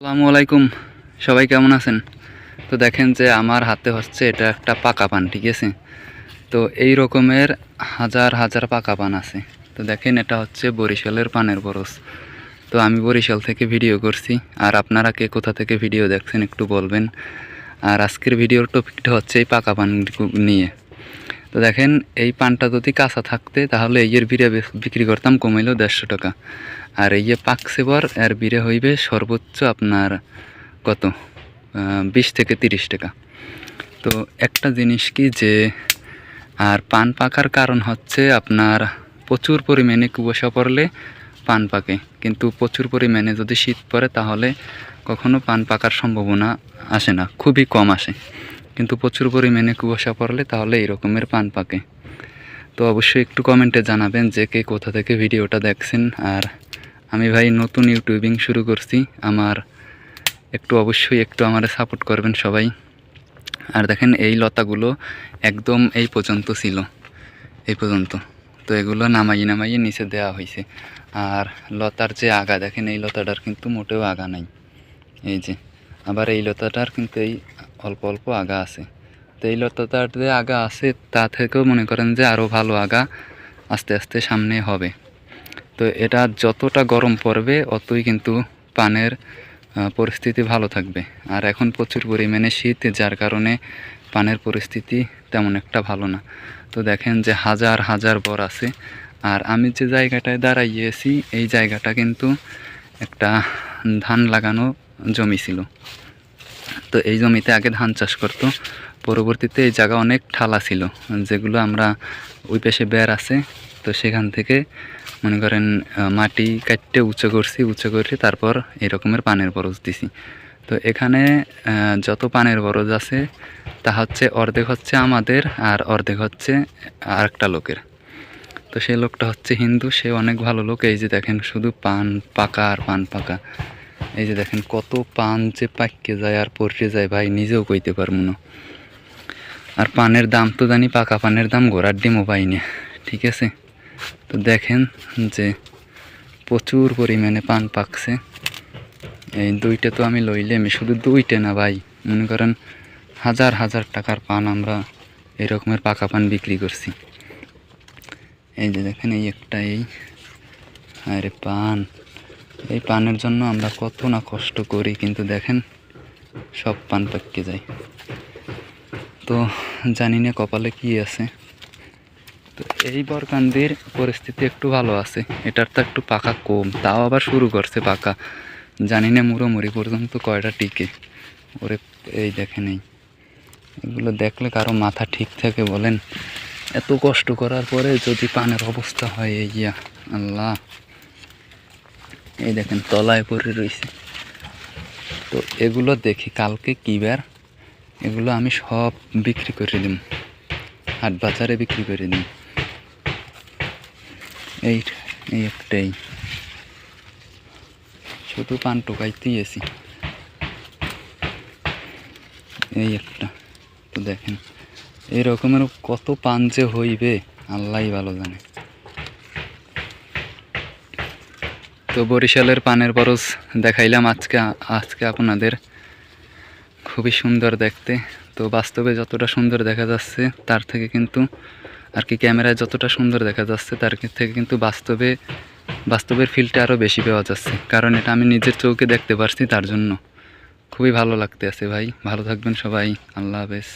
আসসালামু আলাইকুম, সবাই কেমন আছেন? তো দেখেন যে আমার হাতে হচ্ছে এটা একটা পাকা পান, ঠিক আছে? তো এই রকমের হাজার হাজার পাকা পান আছে। তো দেখেন এটা হচ্ছে বরিশালের পানের বরজ। তো আমি বরিশাল থেকে ভিডিও করছি, আর আপনারা কে কোথা থেকে ভিডিও দেখছেন একটু বলবেন। আর আজকের ভিডিওর টপিকটা হচ্ছে এই পাকা পান নিয়ে। তো দেখেন এই পানটা যদি কাঁচা থাকতে তাহলে এর বিড়ে বিক্রি করতাম কমাইলেও 150 টাকা। আর এই যে পাকছে পর এর বিড়ে হইবে সর্বোচ্চ আপনার কত 20 থেকে 30 টাকা। তো একটা জিনিস কি যে আর পান পাকার কারণ হচ্ছে আপনার প্রচুর পরিমাণে কুয়াশা পড়লে পান পাকে, কিন্তু প্রচুর পরিমাণে যদি শীত পড়ে তাহলে কখনো পান পাকার সম্ভাবনা আসে না, খুবই কম আসে। কিন্তু প্রচুর পরিমাণে কুয়াশা পড়লে তাহলে এই রকমের পান পাকে। তো অবশ্যই একটু কমেন্টে জানাবেন যে কে কোথা থেকে ভিডিওটা দেখছেন। আর আমি ভাই নতুন ইউটিউবিং শুরু করছি, আমার অবশ্যই একটু আমারে সাপোর্ট করবেন সবাই। আর দেখেন এই লতাগুলো একদম এই পর্যন্ত ছিল, এই পর্যন্ত। তো এগুলো নামাইয়ে নিচে দেওয়া হয়েছে। আর লতার যে আগা দেখেন, এই লতাটার কিন্তু মোটেও আগা নাই, এই যে। আবার এই লতাটার কিন্তু এই অল্প অল্প আগা আছে। তো এই লতাটার যে আগা আছে তা থেকেও মনে করেন যে আরও ভালো আগা আস্তে আস্তে সামনে হবে। তো এটা যতটা গরম পড়বে অতই কিন্তু পানের পরিস্থিতি ভালো থাকবে। আর এখন প্রচুর পরিমাণে শীত, যার কারণে পানের পরিস্থিতি তেমন একটা ভালো না। তো দেখেন যে হাজার হাজার বর আছে। আর আমি যে জায়গাটায় দাঁড়াইয়েছি এই জায়গাটা কিন্তু একটা ধান লাগানো জমি ছিল। তো এই জমিতে আগে ধান চাষ করতো, পরবর্তীতে এই জায়গা অনেক ঠালা ছিল, যেগুলো আমরা ওই পাশে বের আছে, তো সেখান থেকে মনে করেন মাটি কাটতে উঁচু করে তারপর এই রকমের পানের বরজ দিছি। তো এখানে যত পানের বরজ আছে তা হচ্ছে অর্ধেক হচ্ছে আমাদের আর অর্ধেক হচ্ছে আরেকটা লোকের। তো সেই লোকটা হচ্ছে হিন্দু, সে অনেক ভালো লোক। এই যে দেখেন শুধু পান পাকা আর পান পাকা। এই যে দেখেন কত পান যে পাককে যায় আর পড়ে যায় ভাই, নিজেও কইতে পারবো না। আর পানের দাম তো জানি, পাকা পানের দাম ঘোড়ার ডিমও পাইনি, ঠিক আছে? তো দেখেন যে প্রচুর পরিমাণে পান পাকছে। এই দুইটা তো আমি লইলে আমি শুধু দুইটা না ভাই, মনে করেন হাজার হাজার টাকার পান আমরা এই রকমের পাকা পান বিক্রি করছি। এই যে দেখেন এই একটা, এই আরে পান, এই পানের জন্য আমরা কত না কষ্ট করি, কিন্তু দেখেন সব পান পাককে যায়। তো জানি না কপালে কি আছে। তো এই বরকান্দির পরিস্থিতি একটু ভালো আছে, এটার তো একটু পাকা কম, তাও আবার শুরু করছে পাকা। জানি না মুড়োমুড়ি পর্যন্ত কয়টা টিকে ওরে। এই দেখেন এগুলো দেখলে কারো মাথা ঠিক থাকে বলেন? এত কষ্ট করার পরে যদি পানের অবস্থা হয় এই ইয়া, আল্লাহ। এই দেখেন তলায় পড়ে রয়েছে। তো এগুলো দেখি কালকে কি বার, এগুলো আমি সব বিক্রি করে দিই, হাট বাজারে বিক্রি করে দিই। এই একটাই শুধু পান টোকাইতেই এসি, এই একটা। তো দেখেন এই রকমের কত পান যে হইবে আল্লাহই ভালো জানে। তো বরিশালের পানের বরজ দেখাইলাম আজকে আপনাদের, খুবই সুন্দর দেখতে। তো বাস্তবে যতটা সুন্দর দেখা যাচ্ছে তার থেকে কিন্তু আর কি ক্যামেরায় যতটা সুন্দর দেখা যাচ্ছে তার থেকে কিন্তু বাস্তবের ফিলটা আরও বেশি পাওয়া যাচ্ছে, কারণ এটা আমি নিজের চোখে দেখতে পারছি, তার জন্য খুবই ভালো লাগতে আছে ভাই। ভালো থাকবেন সবাই, আল্লাহ হাফেজ।